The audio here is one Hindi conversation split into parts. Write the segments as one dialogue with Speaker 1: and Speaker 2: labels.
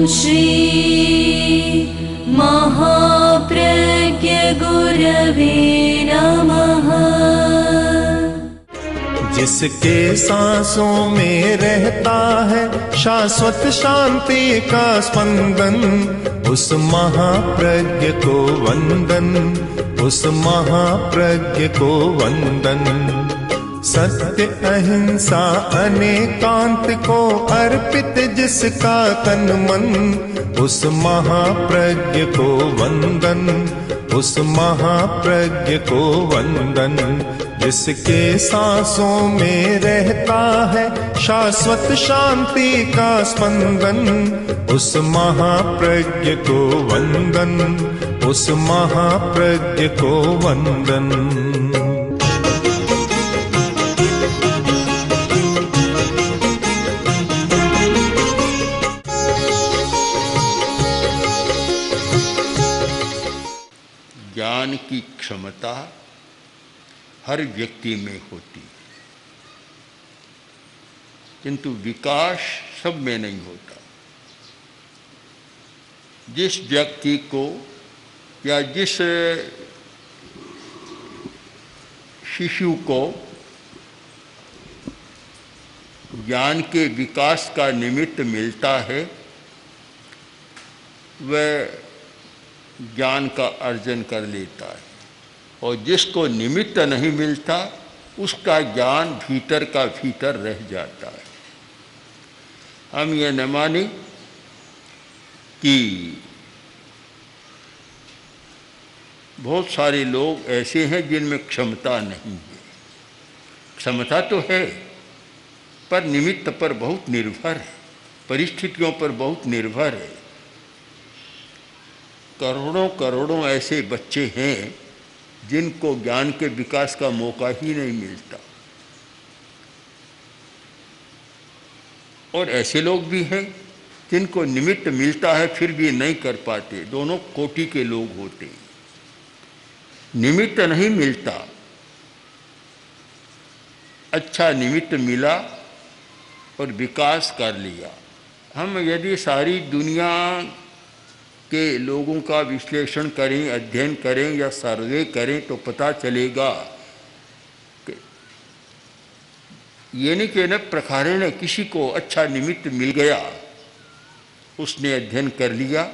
Speaker 1: श्री महाप्रज्ञ गुरवे नमः।
Speaker 2: जिसके सांसों में रहता है शाश्वत शांति का स्पंदन, उस महाप्रज्ञ को वंदन, उस महाप्रज्ञ को वंदन। सत्य अहिंसा अनेकांत को अर्पित जिसका तन मन, उस महाप्रज्ञ को वंदन, उस महाप्रज्ञ को वंदन। जिसके सांसों में रहता है शाश्वत शांति का स्पंदन, उस महाप्रज्ञ को वंदन, उस महाप्रज्ञ को वंदन।
Speaker 3: ज्ञान की क्षमता हर व्यक्ति में होती है, किंतु विकास सब में नहीं होता। जिस व्यक्ति को या जिस शिशु को ज्ञान के विकास का निमित्त मिलता है, वह ज्ञान का अर्जन कर लेता है, और जिसको निमित्त नहीं मिलता उसका ज्ञान भीतर का भीतर रह जाता है। हम ये न माने कि बहुत सारे लोग ऐसे हैं जिनमें क्षमता नहीं है। क्षमता तो है, पर निमित्त पर बहुत निर्भर है, परिस्थितियों पर बहुत निर्भर है। करोड़ों करोड़ों ऐसे बच्चे हैं जिनको ज्ञान के विकास का मौका ही नहीं मिलता, और ऐसे लोग भी हैं जिनको निमित्त मिलता है फिर भी नहीं कर पाते। दोनों कोटि के लोग होते हैं। निमित्त नहीं मिलता, अच्छा निमित्त मिला और विकास कर लिया। हम यदि सारी दुनिया के लोगों का विश्लेषण करें, अध्ययन करें या सर्वे करें तो पता चलेगा कि ये नहीं कि न प्रकारे ने किसी को अच्छा निमित्त मिल गया, उसने अध्ययन कर लिया,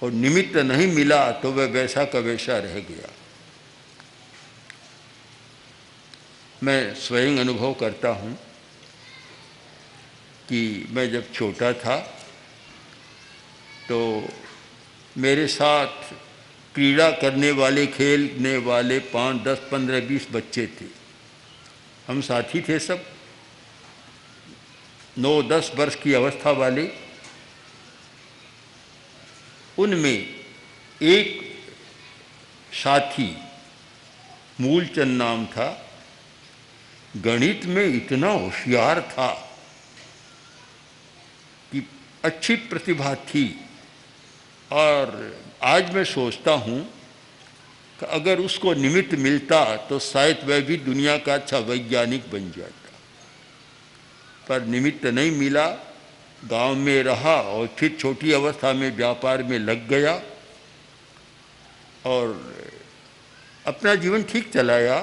Speaker 3: और निमित्त नहीं मिला तो वह वैसा का वैसा रह गया। मैं स्वयं अनुभव करता हूँ कि मैं जब छोटा था तो मेरे साथ क्रीड़ा करने वाले, खेलने वाले 5, 10, 15, 20 बच्चे थे। हम साथी थे सब, 9, 10 वर्ष की अवस्था वाले। उनमें एक साथी, मूलचंद नाम था, गणित में इतना होशियार था कि अच्छी प्रतिभा थी, और आज मैं सोचता हूँ कि अगर उसको निमित्त मिलता तो शायद वह भी दुनिया का अच्छा वैज्ञानिक बन जाता, पर निमित्त नहीं मिला। गांव में रहा और फिर छोटी अवस्था में व्यापार में लग गया और अपना जीवन ठीक चलाया,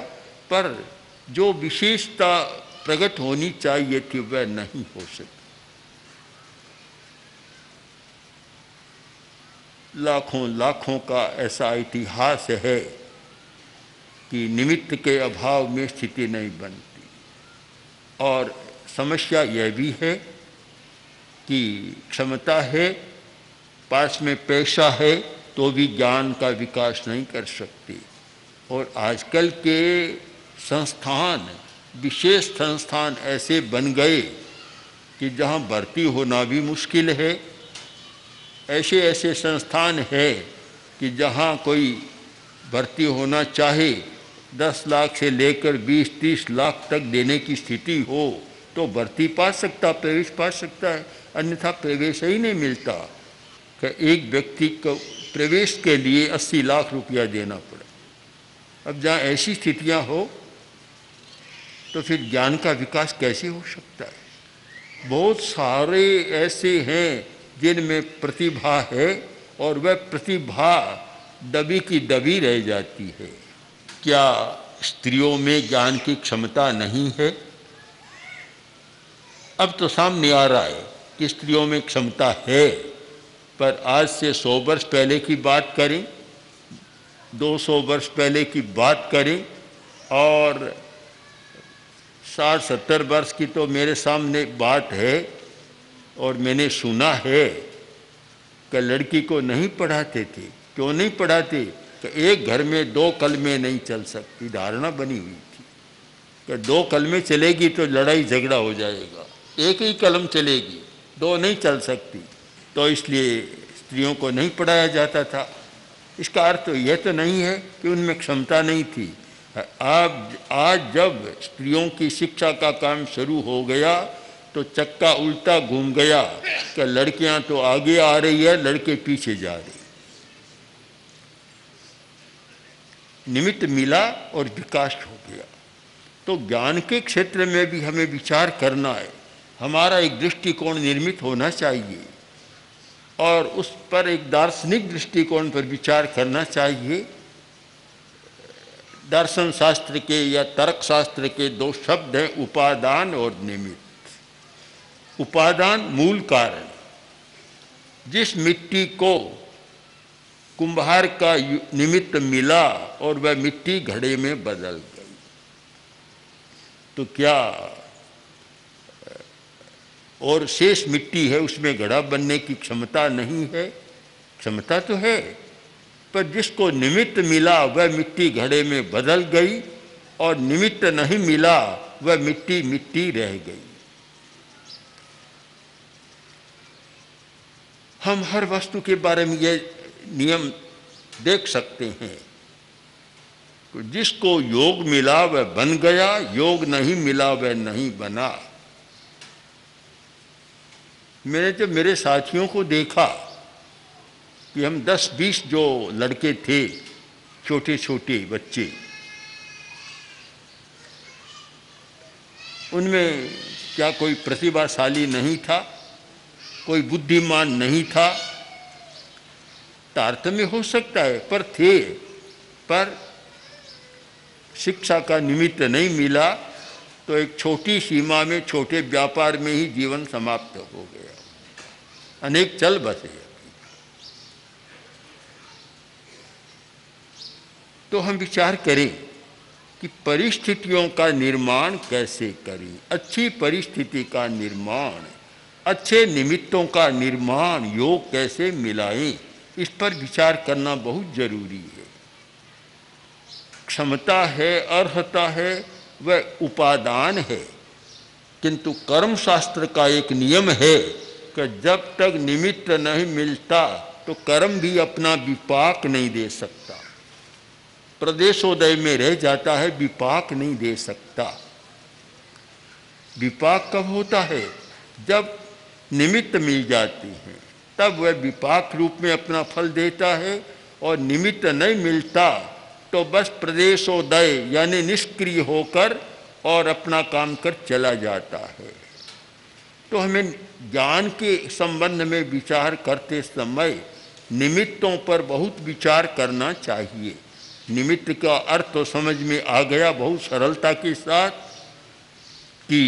Speaker 3: पर जो विशेषता प्रकट होनी चाहिए थी वह नहीं हो सकी। लाखों लाखों का ऐसा इतिहास है कि निमित्त के अभाव में स्थिति नहीं बनती। और समस्या यह भी है कि क्षमता है, पास में पैसा है, तो भी ज्ञान का विकास नहीं कर सकती। और आजकल के संस्थान, विशेष संस्थान ऐसे बन गए कि जहाँ भर्ती होना भी मुश्किल है। ऐसे ऐसे संस्थान है कि जहाँ कोई भर्ती होना चाहे 10 लाख से लेकर 20-30 लाख तक देने की स्थिति हो तो भर्ती पा सकता, प्रवेश पा सकता है, अन्यथा प्रवेश ही नहीं मिलता। कि एक व्यक्ति को प्रवेश के लिए 80 लाख रुपया देना पड़े। अब जहाँ ऐसी स्थितियाँ हो तो फिर ज्ञान का विकास कैसे हो सकता है? बहुत सारे ऐसे हैं जिनमें प्रतिभा है और वह प्रतिभा दबी की दबी रह जाती है। क्या स्त्रियों में ज्ञान की क्षमता नहीं है? अब तो सामने आ रहा है कि स्त्रियों में क्षमता है, पर आज से 100 वर्ष पहले की बात करें, 200 वर्ष पहले की बात करें और 60-70 वर्ष की तो मेरे सामने बात है और मैंने सुना है कि लड़की को नहीं पढ़ाते थे। क्यों नहीं पढ़ाते? कि एक घर में 2 कलमें नहीं चल सकती, धारणा बनी हुई थी कि 2 कलमें चलेगी तो लड़ाई झगड़ा हो जाएगा, एक ही कलम चलेगी, 2 नहीं चल सकती, तो इसलिए स्त्रियों को नहीं पढ़ाया जाता था। इसका अर्थ तो यह तो नहीं है कि उनमें क्षमता नहीं थी। आज जब स्त्रियों की शिक्षा का काम शुरू हो गया तो चक्का उल्टा घूम गया कि लड़कियां तो आगे आ रही है, लड़के पीछे जा रहे। निमित्त मिला और विकास हो गया। तो ज्ञान के क्षेत्र में भी हमें विचार करना है। हमारा एक दृष्टिकोण निर्मित होना चाहिए और उस पर एक दार्शनिक दृष्टिकोण पर विचार करना चाहिए। दर्शन शास्त्र के या तर्क शास्त्र के 2 शब्द हैं, उपादान और निमित्त। उपादान मूल कारण, जिस मिट्टी को कुंभार का निमित्त मिला और वह मिट्टी घड़े में बदल गई, तो क्या और शेष मिट्टी है, उसमें घड़ा बनने की क्षमता नहीं है? क्षमता तो है, पर जिसको निमित्त मिला वह मिट्टी घड़े में बदल गई और निमित्त नहीं मिला वह मिट्टी मिट्टी रह गई। हम हर वस्तु के बारे में ये नियम देख सकते हैं, जिसको योग मिला वह बन गया, योग नहीं मिला वह नहीं बना। मैंने जब मेरे साथियों को देखा कि हम 10-20 जो लड़के थे, छोटे छोटे बच्चे, उनमें क्या कोई प्रतिभाशाली नहीं था, कोई बुद्धिमान नहीं था? तारतम्य हो सकता है, पर थे, पर शिक्षा का निमित्त नहीं मिला तो एक छोटी सीमा में, छोटे व्यापार में ही जीवन समाप्त हो गया। अनेक चल बसे। तो हम विचार करें कि परिस्थितियों का निर्माण कैसे करें, अच्छी परिस्थिति का निर्माण, अच्छे निमित्तों का निर्माण, योग कैसे मिलाएं, इस पर विचार करना बहुत जरूरी है। क्षमता है, अर्हता है, वह उपादान है, किंतु कर्म शास्त्र का एक नियम है कि जब तक निमित्त नहीं मिलता तो कर्म भी अपना विपाक नहीं दे सकता। प्रदेशोदय में रह जाता है, विपाक नहीं दे सकता। विपाक कब होता है? जब निमित्त मिल जाती हैं, तब वह विपाक रूप में अपना फल देता है, और निमित्त नहीं मिलता तो बस प्रदेशोदय यानी निष्क्रिय होकर और अपना काम कर चला जाता है। तो हमें ज्ञान के संबंध में विचार करते समय निमित्तों पर बहुत विचार करना चाहिए। निमित्त का अर्थ तो समझ में आ गया बहुत सरलता के साथ कि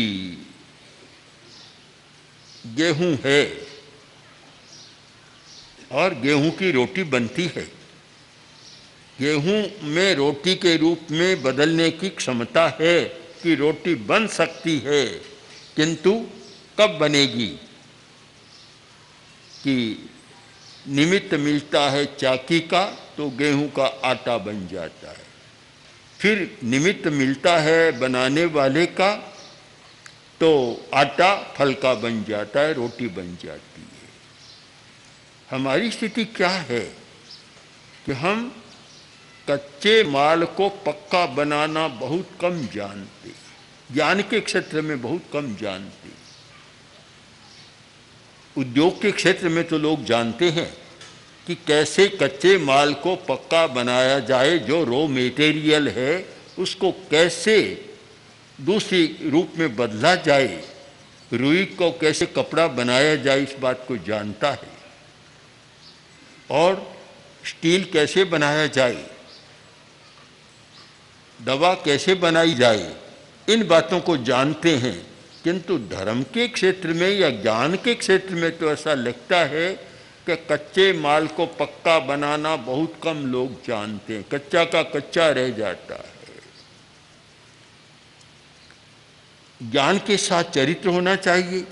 Speaker 3: गेहूं है और गेहूं की रोटी बनती है। गेहूं में रोटी के रूप में बदलने की क्षमता है कि रोटी बन सकती है, किंतु कब बनेगी? कि निमित्त मिलता है चाकी का तो गेहूं का आटा बन जाता है, फिर निमित्त मिलता है बनाने वाले का तो आटा फल का बन जाता है, रोटी बन जाती है। हमारी स्थिति क्या है कि हम कच्चे माल को पक्का बनाना बहुत कम जानते, ज्ञान के क्षेत्र में बहुत कम जानते। उद्योग के क्षेत्र में तो लोग जानते हैं कि कैसे कच्चे माल को पक्का बनाया जाए, जो रॉ मटेरियल है उसको कैसे दूसरी रूप में बदला जाए, रुई को कैसे कपड़ा बनाया जाए इस बात को जानता है, और स्टील कैसे बनाया जाए, दवा कैसे बनाई जाए, इन बातों को जानते हैं। किंतु धर्म के क्षेत्र में या ज्ञान के क्षेत्र में तो ऐसा लगता है कि कच्चे माल को पक्का बनाना बहुत कम लोग जानते हैं, कच्चा का कच्चा रह जाता है। ज्ञान के साथ चरित्र होना चाहिए,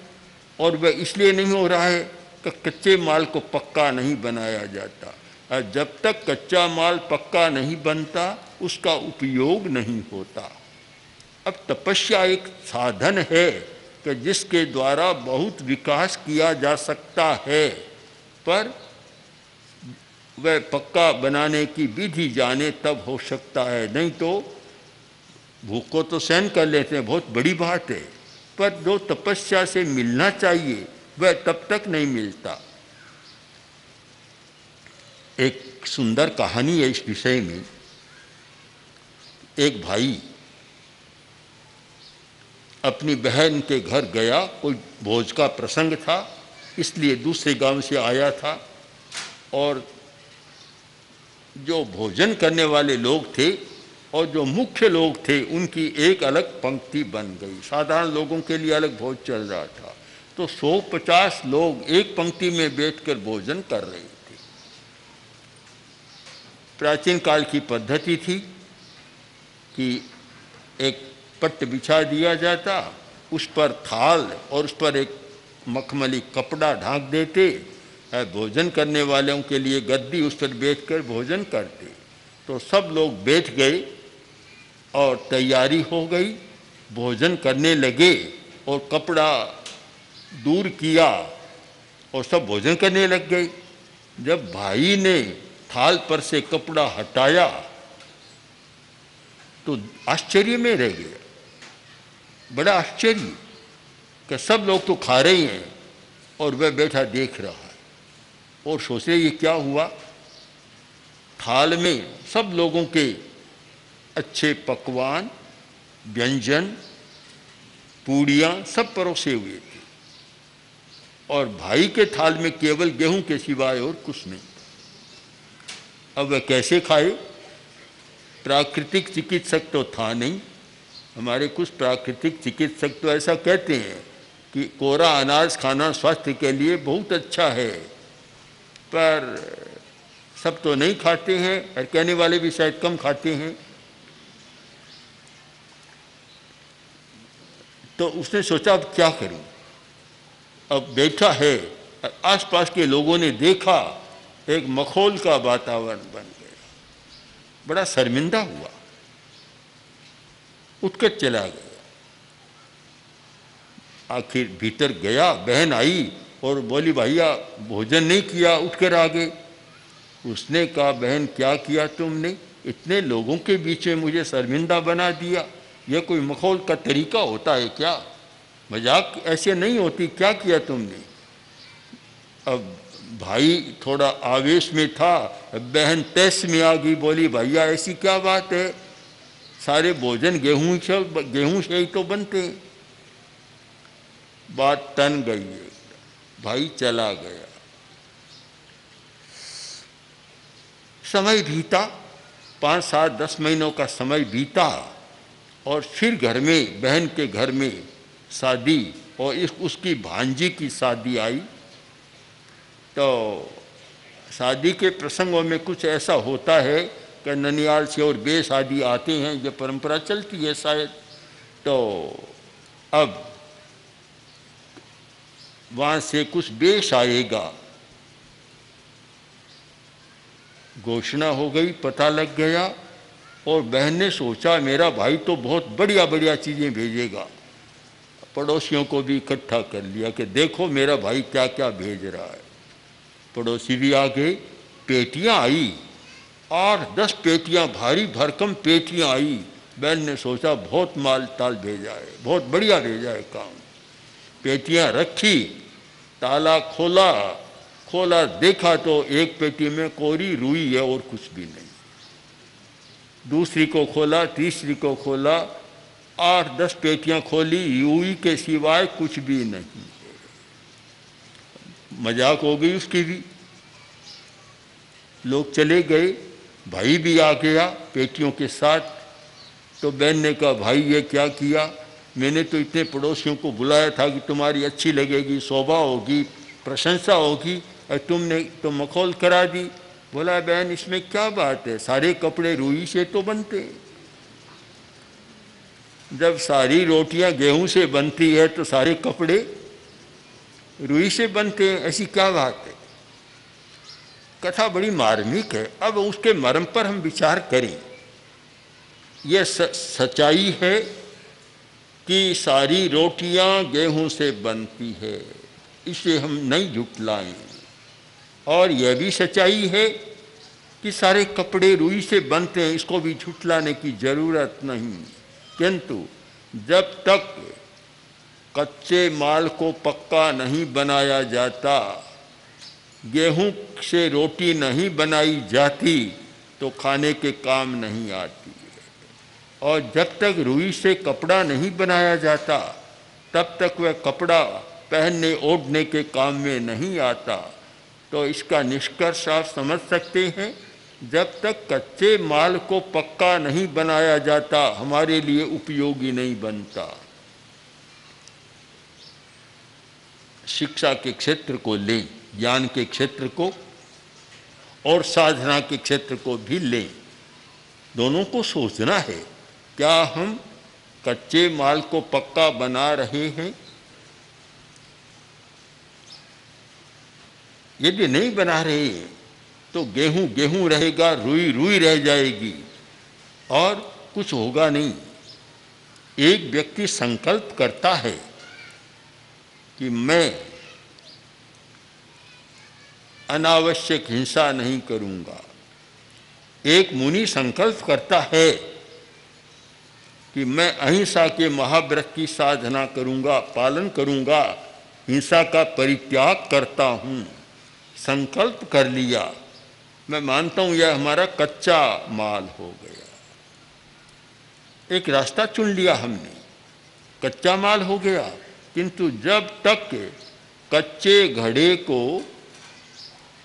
Speaker 3: और वह इसलिए नहीं हो रहा है कि कच्चे माल को पक्का नहीं बनाया जाता। और जब तक कच्चा माल पक्का नहीं बनता उसका उपयोग नहीं होता। अब तपस्या एक साधन है कि जिसके द्वारा बहुत विकास किया जा सकता है, पर वह पक्का बनाने की विधि जाने तब हो सकता है, नहीं तो भूख को तो सहन कर लेते हैं, बहुत बड़ी बात है, पर जो तपस्या से मिलना चाहिए वह तब तक नहीं मिलता। एक सुंदर कहानी है इस विषय में। एक भाई अपनी बहन के घर गया, कोई भोज का प्रसंग था इसलिए दूसरे गांव से आया था, और जो भोजन करने वाले लोग थे और जो मुख्य लोग थे उनकी एक अलग पंक्ति बन गई। साधारण लोगों के लिए अलग भोज चल रहा था, तो 150 लोग एक पंक्ति में बैठकर भोजन कर रहे थे। प्राचीन काल की पद्धति थी कि एक पट्ट बिछा दिया जाता, उस पर थाल और उस पर एक मखमली कपड़ा ढांक देते, भोजन करने वालों के लिए गद्दी, उस पर बैठकर भोजन करते। तो सब लोग बैठ गए और तैयारी हो गई, भोजन करने लगे और कपड़ा दूर किया और सब भोजन करने लग गए। जब भाई ने थाल पर से कपड़ा हटाया तो आश्चर्य में रह गया, बड़ा आश्चर्य कि सब लोग तो खा रहे हैं और वह बैठा देख रहा है और सोच रहे ये क्या हुआ। थाल में सब लोगों के अच्छे पकवान, व्यंजन, पूड़ियाँ सब परोसे हुए थे, और भाई के थाल में केवल गेहूं के सिवाय और कुछ नहीं। अब वह कैसे खाए? प्राकृतिक चिकित्सक तो था नहीं। हमारे कुछ प्राकृतिक चिकित्सक तो ऐसा कहते हैं कि कोरा अनाज खाना स्वास्थ्य के लिए बहुत अच्छा है, पर सब तो नहीं खाते हैं, और कहने वाले भी शायद कम खाते हैं। तो उसने सोचा अब क्या करूं। अब बैठा है, आसपास के लोगों ने देखा, एक मखौल का वातावरण बन गया, बड़ा शर्मिंदा हुआ, उठकर चला गया। आखिर भीतर गया, बहन आई और बोली भैया भोजन नहीं किया, उठकर आ गए। उसने कहा बहन क्या किया तुमने, इतने लोगों के बीच में मुझे शर्मिंदा बना दिया, यह कोई मखौल का तरीका होता है क्या? मजाक ऐसे नहीं होती, क्या किया तुमने? अब भाई थोड़ा आवेश में था, बहन तैस में आ गई, बोली भैया ऐसी क्या बात है, सारे भोजन गेहूं से ही तो बनते हैं। बात तन गई है, भाई चला गया। समय बीता, 5, 7, 10 महीनों का समय बीता, और फिर घर में, बहन के घर में शादी, और उसकी भांजी की शादी आई। तो शादी के प्रसंगों में कुछ ऐसा होता है कि ननियाल से और बे शादी आते हैं, ये परंपरा चलती है शायद। तो अब वहाँ से कुछ बेश आएगा, घोषणा हो गई, पता लग गया, और बहन ने सोचा मेरा भाई तो बहुत बढ़िया बढ़िया चीज़ें भेजेगा। पड़ोसियों को भी इकट्ठा कर लिया कि देखो मेरा भाई क्या क्या भेज रहा है। पड़ोसी भी आ गए, पेटियाँ आई, 8-10 पेटियाँ, भारी भरकम पेटियाँ आई। बहन ने सोचा बहुत माल ताल भेजा है, बहुत बढ़िया भेजा है काम। पेटियाँ रखी, ताला खोला देखा तो एक पेटी में कोरी रुई है और कुछ भी नहीं। दूसरी को खोला, तीसरी को खोला, 8-10 पेटियां खोली, रूई के सिवाय कुछ भी नहीं। मजाक हो गई उसकी भी। लोग चले गए, भाई भी आ गया पेटियों के साथ। तो बहन ने कहा, भाई ये क्या किया? मैंने तो इतने पड़ोसियों को बुलाया था कि तुम्हारी अच्छी लगेगी, शोभा होगी, प्रशंसा होगी, और तुमने तो मखौल करा दी। बोला, बहन इसमें क्या बात है, सारे कपड़े रुई से तो बनते हैं। जब सारी रोटियां गेहूं से बनती है तो सारे कपड़े रुई से बनते हैं, ऐसी क्या बात है? कथा बड़ी मार्मिक है। अब उसके मर्म पर हम विचार करें। यह सच्चाई है कि सारी रोटियां गेहूं से बनती है, इसे हम नहीं झुटलाएं। और यह भी सच्चाई है कि सारे कपड़े रुई से बनते हैं, इसको भी झुटलाने की जरूरत नहीं। किंतु जब तक कच्चे माल को पक्का नहीं बनाया जाता, गेहूं से रोटी नहीं बनाई जाती, तो खाने के काम नहीं आती है। और जब तक रुई से कपड़ा नहीं बनाया जाता, तब तक वह कपड़ा पहनने ओढ़ने के काम में नहीं आता। तो इसका निष्कर्ष आप समझ सकते हैं, जब तक कच्चे माल को पक्का नहीं बनाया जाता, हमारे लिए उपयोगी नहीं बनता। शिक्षा के क्षेत्र को लें, ज्ञान के क्षेत्र को, और साधना के क्षेत्र को भी लें। दोनों को सोचना है, क्या हम कच्चे माल को पक्का बना रहे हैं? यदि नहीं बना रहे तो गेहूं गेहूं रहेगा, रुई रुई रह जाएगी और कुछ होगा नहीं। एक व्यक्ति संकल्प करता है कि मैं अनावश्यक हिंसा नहीं करूंगा। एक मुनि संकल्प करता है कि मैं अहिंसा के महाव्रत की साधना करूंगा, पालन करूंगा, हिंसा का परित्याग करता हूं। संकल्प कर लिया। मैं मानता हूं यह हमारा कच्चा माल हो गया। एक रास्ता चुन लिया हमने, कच्चा माल हो गया। किंतु जब तक कच्चे घड़े को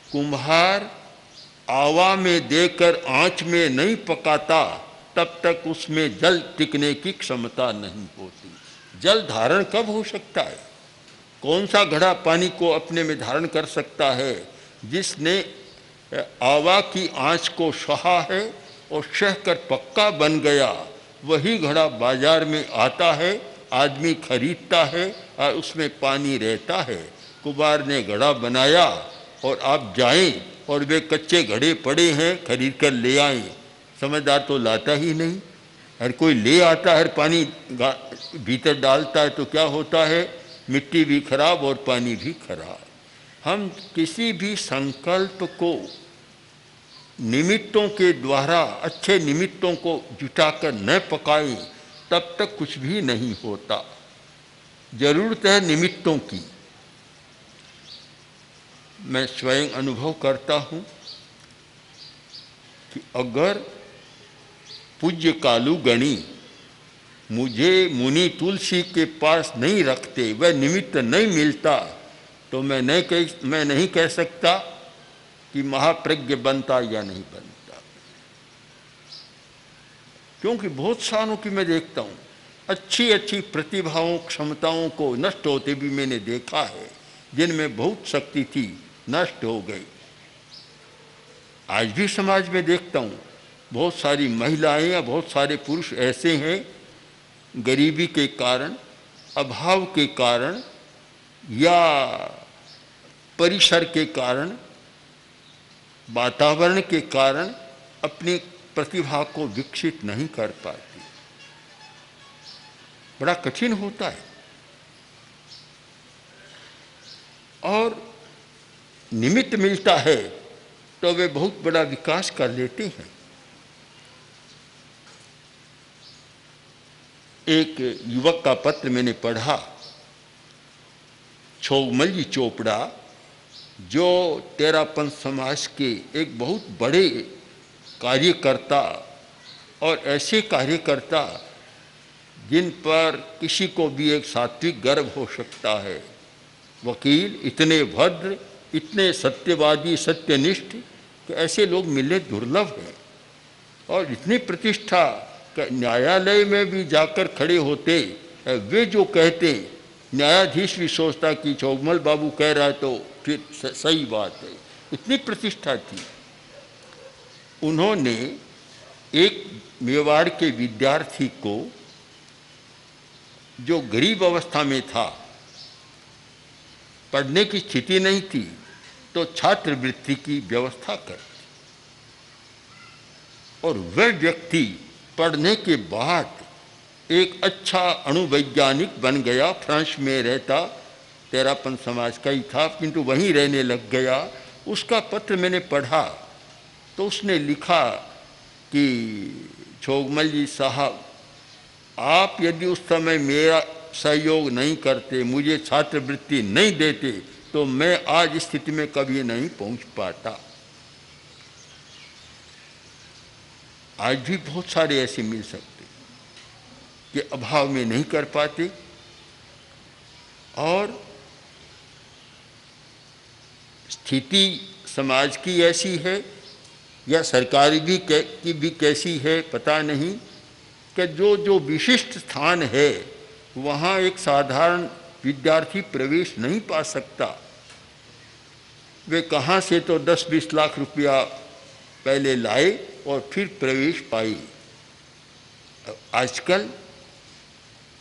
Speaker 3: कुम्हार आवा में देकर आंच में नहीं पकाता, तब तक उसमें जल टिकने की क्षमता नहीं होती। जल धारण कब हो सकता है? कौन सा घड़ा पानी को अपने में धारण कर सकता है? जिसने आवा की आंच को सहा है और सहकर पक्का बन गया, वही घड़ा बाजार में आता है, आदमी खरीदता है और उसमें पानी रहता है। कुम्हार ने घड़ा बनाया और आप जाएं और वे कच्चे घड़े पड़े हैं, खरीद कर ले आएं। समझदार तो लाता ही नहीं। हर कोई ले आता है, पानी भीतर डालता है तो क्या होता है? मिट्टी भी खराब और पानी भी खराब। हम किसी भी संकल्प को निमित्तों के द्वारा, अच्छे निमित्तों को जुटाकर न पकाएं, तब तक कुछ भी नहीं होता। जरूरत है निमित्तों की। मैं स्वयं अनुभव करता हूं कि अगर पूज्य कालू गणी मुझे मुनि तुलसी के पास नहीं रखते, वह निमित्त नहीं मिलता, तो मैं नहीं कह सकता कि महाप्रज्ञ बनता या नहीं बनता। क्योंकि बहुत सालों की मैं देखता हूँ, अच्छी अच्छी प्रतिभाओं, क्षमताओं को नष्ट होते भी मैंने देखा है, जिनमें बहुत शक्ति थी, नष्ट हो गई। आज भी समाज में देखता हूँ, बहुत सारी महिलाएं या बहुत सारे पुरुष ऐसे हैं, गरीबी के कारण, अभाव के कारण या परिसर के कारण, वातावरण के कारण अपनी प्रतिभा को विकसित नहीं कर पाती। बड़ा कठिन होता है। और निमित्त मिलता है तो वे बहुत बड़ा विकास कर लेते हैं। एक युवक का पत्र मैंने पढ़ा, छोगमलजी चोपड़ा, जो तेरापंथ समाज के एक बहुत बड़े कार्यकर्ता और ऐसे कार्यकर्ता जिन पर किसी को भी एक सात्विक गर्व हो सकता है। वकील इतने भद्र, इतने सत्यवादी, सत्यनिष्ठ कि ऐसे लोग मिलने दुर्लभ हैं। और इतनी प्रतिष्ठा कि न्यायालय में भी जाकर खड़े होते, वे जो कहते, न्यायाधीश भी सोचता कि चौगमल बाबू कह रहा है तो फिर सही बात है। इतनी प्रतिष्ठा थी। उन्होंने एक मेवाड़ के विद्यार्थी को, जो गरीब अवस्था में था, पढ़ने की स्थिति नहीं थी, तो छात्रवृत्ति की व्यवस्था कर। और वह व्यक्ति पढ़ने के बाद एक अच्छा अणुवैज्ञानिक बन गया। फ्रांस में रहता, तेरापन समाज का ही था, किंतु वहीं रहने लग गया। उसका पत्र मैंने पढ़ा तो उसने लिखा कि चौगमल जी साहब, आप यदि उस समय मेरा सहयोग नहीं करते, मुझे छात्रवृत्ति नहीं देते, तो मैं आज इस स्थिति में कभी नहीं पहुंच पाता। आज भी बहुत सारे ऐसे मिल सकते कि अभाव में नहीं कर पाते। और स्थिति समाज की ऐसी है या सरकार की भी कैसी है पता नहीं, कि जो विशिष्ट स्थान है वहाँ एक साधारण विद्यार्थी प्रवेश नहीं पा सकता। वे कहाँ से तो 10-20 लाख रुपया पहले लाए और फिर प्रवेश पाए। आजकल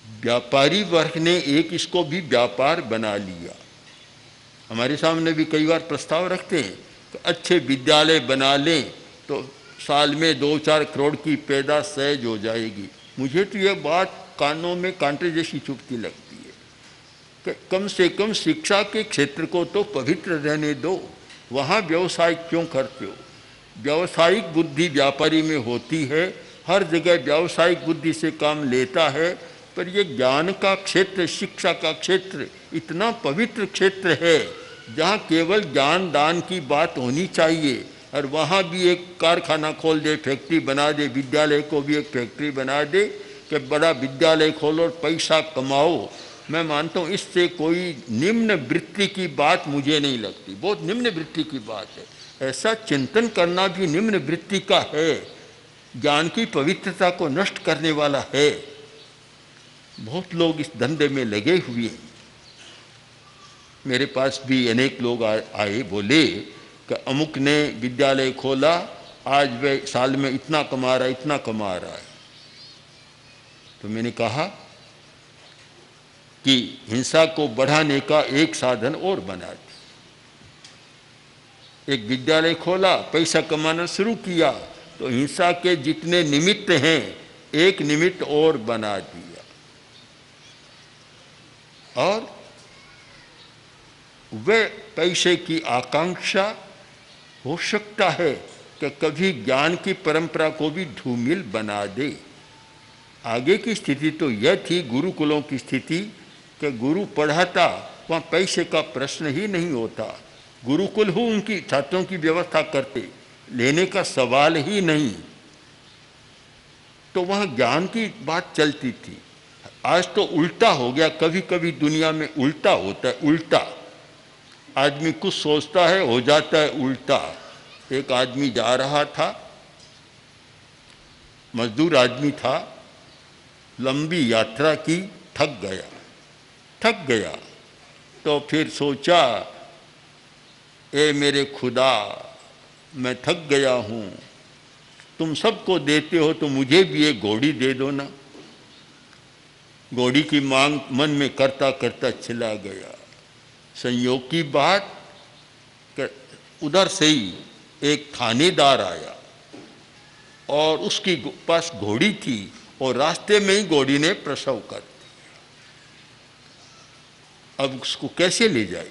Speaker 3: व्यापारी वर्ग ने एक इसको भी व्यापार बना लिया। हमारे सामने भी कई बार प्रस्ताव रखते हैं कि अच्छे विद्यालय बना लें तो साल में 2-4 करोड़ की पैदा सहज हो जाएगी। मुझे तो यह बात कानों में कांटे जैसी चुभती लगती है कि कम से कम शिक्षा के क्षेत्र को तो पवित्र रहने दो। वहाँ व्यवसाय क्यों करते हो? व्यावसायिक बुद्धि व्यापारी में होती है, हर जगह व्यावसायिक बुद्धि से काम लेता है, पर ये ज्ञान का क्षेत्र, शिक्षा का क्षेत्र इतना पवित्र क्षेत्र है जहाँ केवल ज्ञान दान की बात होनी चाहिए। और वहाँ भी एक कारखाना खोल दे, फैक्ट्री बना दे, विद्यालय को भी एक फैक्ट्री बना दे कि बड़ा विद्यालय खोलो और पैसा कमाओ। मैं मानता हूँ इससे कोई निम्न वृत्ति की बात मुझे नहीं लगती, बहुत निम्न वृत्ति की बात है। ऐसा चिंतन करना भी निम्न वृत्ति का है, ज्ञान की पवित्रता को नष्ट करने वाला है। बहुत लोग इस धंधे में लगे हुए हैं। मेरे पास भी अनेक लोग आए, बोले कि अमुक ने विद्यालय खोला, आज वह साल में इतना कमा रहा है, इतना कमा रहा है। तो मैंने कहा कि हिंसा को बढ़ाने का एक साधन और बना दिया। एक विद्यालय खोला, पैसा कमाना शुरू किया, तो हिंसा के जितने निमित्त हैं एक निमित्त और बना दिया। और वह पैसे की आकांक्षा हो सकता है कि कभी ज्ञान की परंपरा को भी धूमिल बना दे। आगे की स्थिति तो यह थी, गुरुकुलों की स्थिति, कि गुरु पढ़ाता, वहाँ पैसे का प्रश्न ही नहीं होता। गुरुकुल हो उनकी छात्रों की व्यवस्था करते, लेने का सवाल ही नहीं, तो वहाँ ज्ञान की बात चलती थी। आज तो उल्टा हो गया, कभी कभी दुनिया में उल्टा होता है। उल्टा आदमी कुछ सोचता है, हो जाता है उल्टा। एक आदमी जा रहा था, मजदूर आदमी था, लंबी यात्रा की, थक गया तो फिर सोचा, ए मेरे खुदा, मैं थक गया हूँ, तुम सबको देते हो तो मुझे भी एक घोड़ी दे दो ना। घोड़ी की मांग मन में करता करता चला गया। संयोग की बात कि उधर से ही एक थानेदार आया और उसकी पास घोड़ी थी और रास्ते में ही घोड़ी ने प्रसव कर दिया। अब उसको कैसे ले जाए?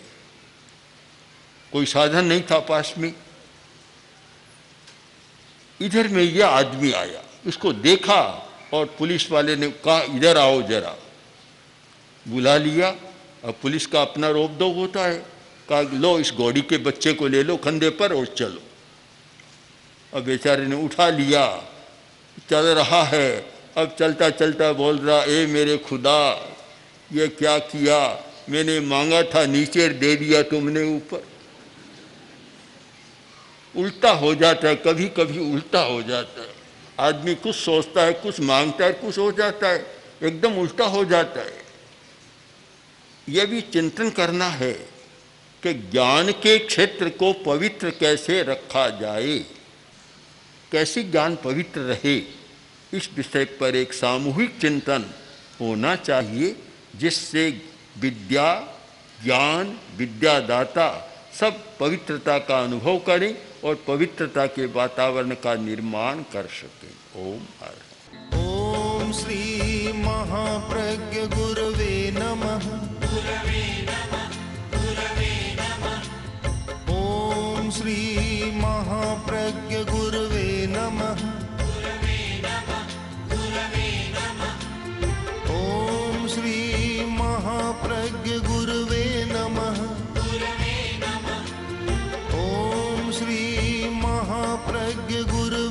Speaker 3: कोई साधन नहीं था पास में। इधर में यह आदमी आया, इसको देखा और पुलिस वाले ने कहा इधर आओ जरा, बुला लिया। अब पुलिस का अपना रोक-टोक होता है, कहा लो इस घोड़ी के बच्चे को ले लो कंधे पर और चलो। अब बेचारे ने उठा लिया, चल रहा है अब चलता चलता बोल रहा, ए मेरे खुदा, ये क्या किया, मैंने मांगा था नीचे, दे दिया तुमने ऊपर। उल्टा हो जाता है, कभी कभी उल्टा हो जाता है। आदमी कुछ सोचता है, कुछ मांगता है, कुछ हो जाता है, एकदम उल्टा हो जाता है। यह भी चिंतन करना है कि ज्ञान के क्षेत्र को पवित्र कैसे रखा जाए, कैसे ज्ञान पवित्र रहे, इस विषय पर एक सामूहिक चिंतन होना चाहिए, जिससे विद्या, ज्ञान, विद्यादाता सब पवित्रता का अनुभव करें और पवित्रता के वातावरण का निर्माण कर सकें। ओम हर।
Speaker 2: ओम श्री महाप्रज्ञ गुरवे नमः। ओम श्री महाप्रज्ञ गुरवे नमः। ओम श्री महाप्रज्ञ गुरवे नमः। ओम श्री महाप्रज्ञ गुरवे